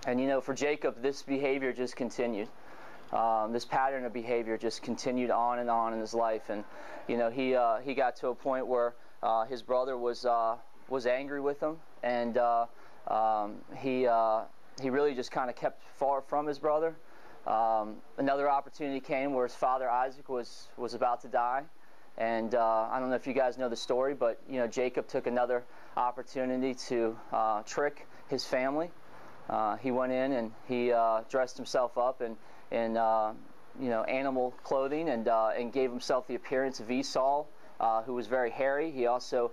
And you know, for Jacob, this behavior just continued. This pattern of behavior just continued on in his life. And you know, he got to a point where his brother was angry with him, and he really just kind of kept far from his brother. Another opportunity came where his father Isaac was about to die, and I don't know if you guys know the story, but you know, Jacob took another opportunity to trick his family. He went in and he dressed himself up in you know, animal clothing, and gave himself the appearance of Esau, who was very hairy. He also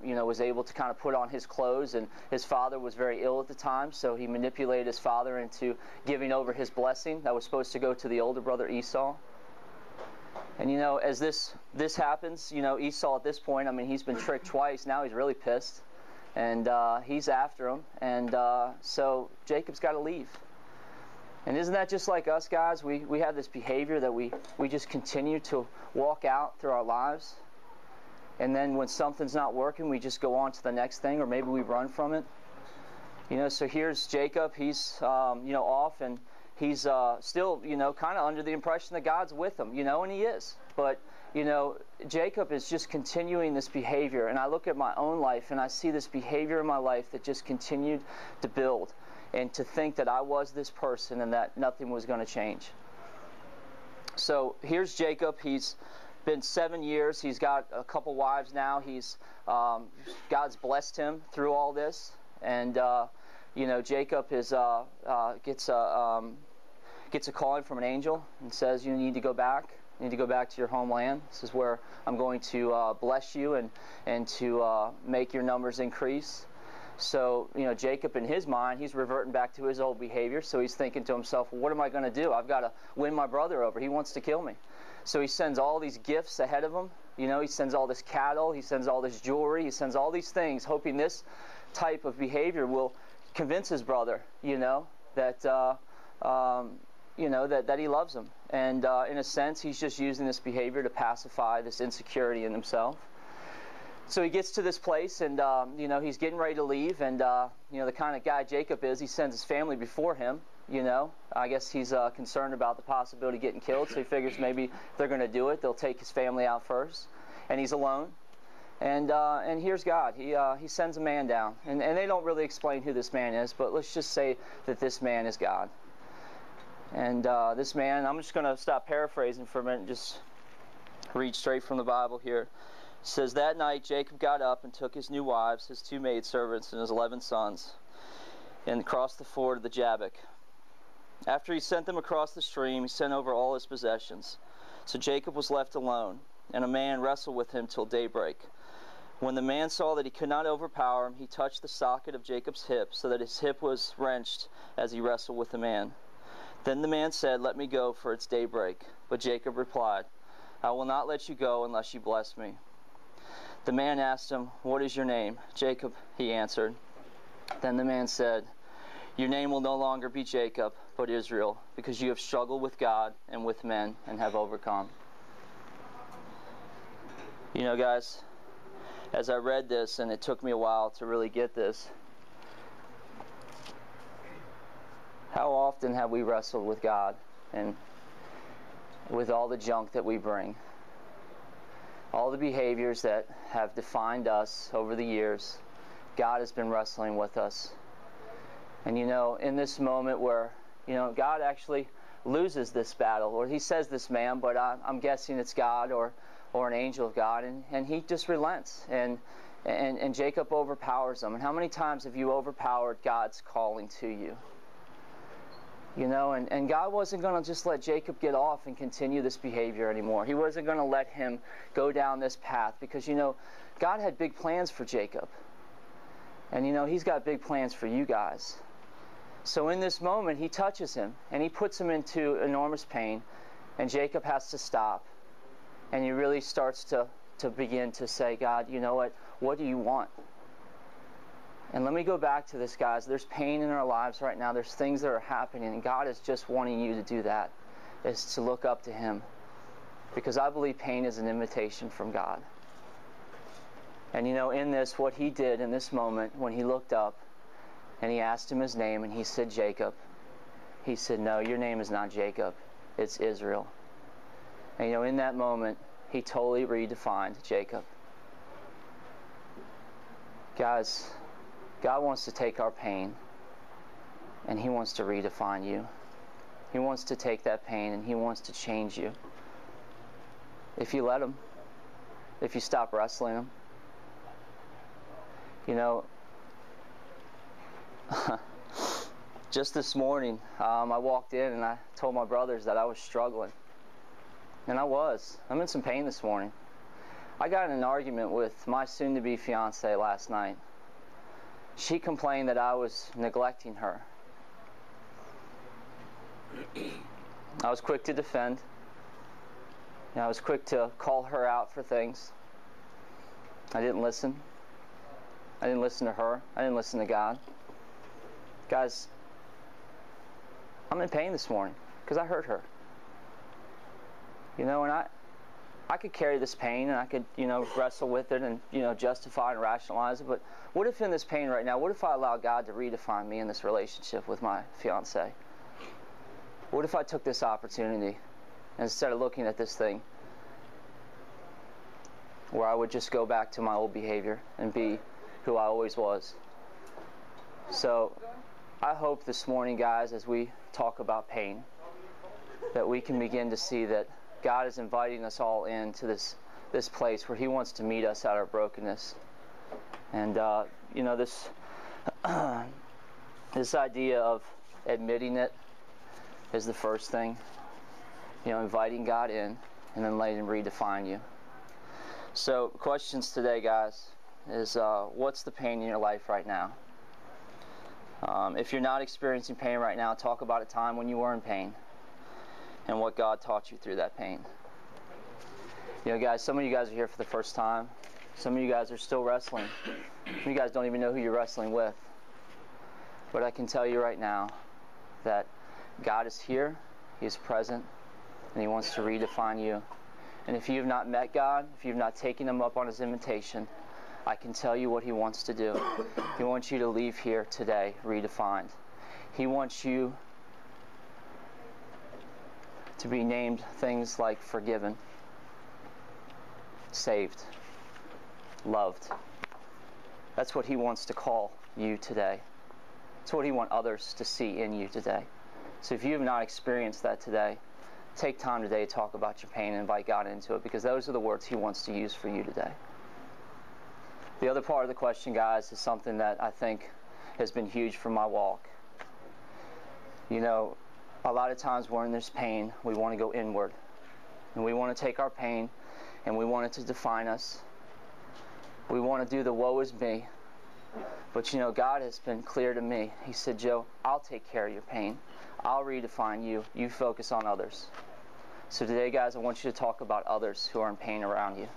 you know, was able to kind of put on his clothes, and his father was very ill at the time, so he manipulated his father into giving over his blessing that was supposed to go to the older brother Esau. And you know, as this happens, you know, Esau at this point, I mean, he's been tricked twice. Now he's really pissed, and he's after him, and so Jacob's got to leave. And isn't that just like us, guys? We have this behavior that we just continue to walk out through our lives, and then when something's not working, we just go on to the next thing, or maybe we run from it. You know, so here's Jacob. He's you know, off, and he's still, you know, kind of under the impression that God's with him, you know, and he is. But you know, Jacob is just continuing this behavior, and I look at my own life and I see this behavior in my life that just continued to build, and to think that I was this person and that nothing was going to change. So here's Jacob. He's been 7 years. He's got a couple wives now. He's God's blessed him through all this, and you know, Jacob is gets a calling from an angel and says, you need to go back. You need to go back to your homeland. This is where I'm going to bless you and to make your numbers increase. So, you know, Jacob, in his mind, he's reverting back to his old behavior. So he's thinking to himself, well, what am I going to do? I've got to win my brother over. He wants to kill me. So he sends all these gifts ahead of him. You know, he sends all this cattle. He sends all this jewelry. He sends all these things, hoping this type of behavior will convince his brother, you know, that you know, that he loves him. And in a sense, he's just using this behavior to pacify this insecurity in himself. So he gets to this place, and you know, he's getting ready to leave, and you know, the kind of guy Jacob is, he sends his family before him. You know, I guess he's concerned about the possibility of getting killed, so he figures maybe if they're going to do it, they'll take his family out first. And he's alone. And here's God. He sends a man down, and they don't really explain who this man is, but let's just say that this man is God. And this man, I'm just going to stop paraphrasing for a minute and just read straight from the Bible here. It says, that night Jacob got up and took his new wives, his 2 maidservants, and his 11 sons, and crossed the ford of the Jabbok. After he sent them across the stream, he sent over all his possessions. So Jacob was left alone, and a man wrestled with him till daybreak. When the man saw that he could not overpower him, he touched the socket of Jacob's hip, so that his hip was wrenched as he wrestled with the man. Then the man said, let me go, for it's daybreak. But Jacob replied, I will not let you go unless you bless me. The man asked him, what is your name? Jacob, he answered. Then the man said, your name will no longer be Jacob, but Israel, because you have struggled with God and with men and have overcome. You know, guys, as I read this, and it took me a while to really get this, how often have we wrestled with God and with all the junk that we bring? All the behaviors that have defined us over the years, God has been wrestling with us. And you know, in this moment where, you know, God actually loses this battle, or he says this man, but I'm guessing it's God or an angel of God, and he just relents, and Jacob overpowers him. And how many times have you overpowered God's calling to you? You know, and God wasn't going to just let Jacob get off and continue this behavior anymore. He wasn't going to let him go down this path, because, you know, God had big plans for Jacob. And, you know, he's got big plans for you guys. So in this moment, he touches him, and he puts him into enormous pain, and Jacob has to stop. And he really starts to begin to say, God, you know what do you want? And let me go back to this, guys. There's pain in our lives right now. There's things that are happening, and God is just wanting you to do that, is to look up to him. Because I believe pain is an invitation from God. And you know, in this, what he did in this moment, when he looked up and he asked him his name, and he said Jacob. He said, no, your name is not Jacob, it's Israel. And you know, in that moment, he totally redefined Jacob. Guys, God wants to take our pain, and he wants to redefine you. He wants to take that pain, and he wants to change you. If you let him, if you stop wrestling him. You know, just this morning, I walked in and I told my brothers that I was struggling. And I was. I'm in some pain this morning. I got in an argument with my soon-to-be fiance last night. She complained that I was neglecting her. I was quick to defend. I was quick to call her out for things. I didn't listen. I didn't listen to her. I didn't listen to God. Guys, I'm in pain this morning because I hurt her. You know, and I could carry this pain and I could, you know, wrestle with it and, you know, justify and rationalize it. But what if in this pain right now, what if I allow God to redefine me in this relationship with my fiance? What if I took this opportunity and instead of looking at this thing where I would just go back to my old behavior and be who I always was? So I hope this morning, guys, as we talk about pain, that we can begin to see that God is inviting us all into this place where he wants to meet us at our brokenness. And you know, this this idea of admitting it is the first thing. You know, inviting God in and then letting him redefine you. So questions today, guys, is what's the pain in your life right now? If you're not experiencing pain right now, talk about a time when you were in pain and what God taught you through that pain. You know, guys, some of you guys are here for the first time. Some of you guys are still wrestling. Some of you guys don't even know who you're wrestling with. But I can tell you right now that God is here, he is present, and he wants to redefine you. And if you have not met God, if you've not taken him up on his invitation, I can tell you what he wants to do. He wants you to leave here today redefined. He wants you to be named things like forgiven, saved, loved. That's what he wants to call you today. That's what he wants others to see in you today. So if you have not experienced that today, take time today to talk about your pain and invite God into it, because those are the words he wants to use for you today. The other part of the question, guys, is something that I think has been huge for my walk. You know, a lot of times when there's pain, we want to go inward. And we want to take our pain and we want it to define us. We want to do the woe is me. But you know, God has been clear to me. He said, Joe, I'll take care of your pain. I'll redefine you. You focus on others. So today, guys, I want you to talk about others who are in pain around you.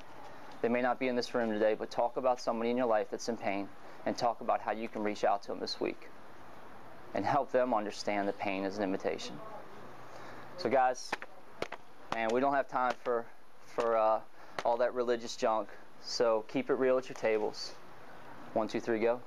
They may not be in this room today, but talk about somebody in your life that's in pain and talk about how you can reach out to them this week and help them understand that pain is an invitation. So guys, man, we don't have time for all that religious junk. So keep it real at your tables. 1, 2, 3, go.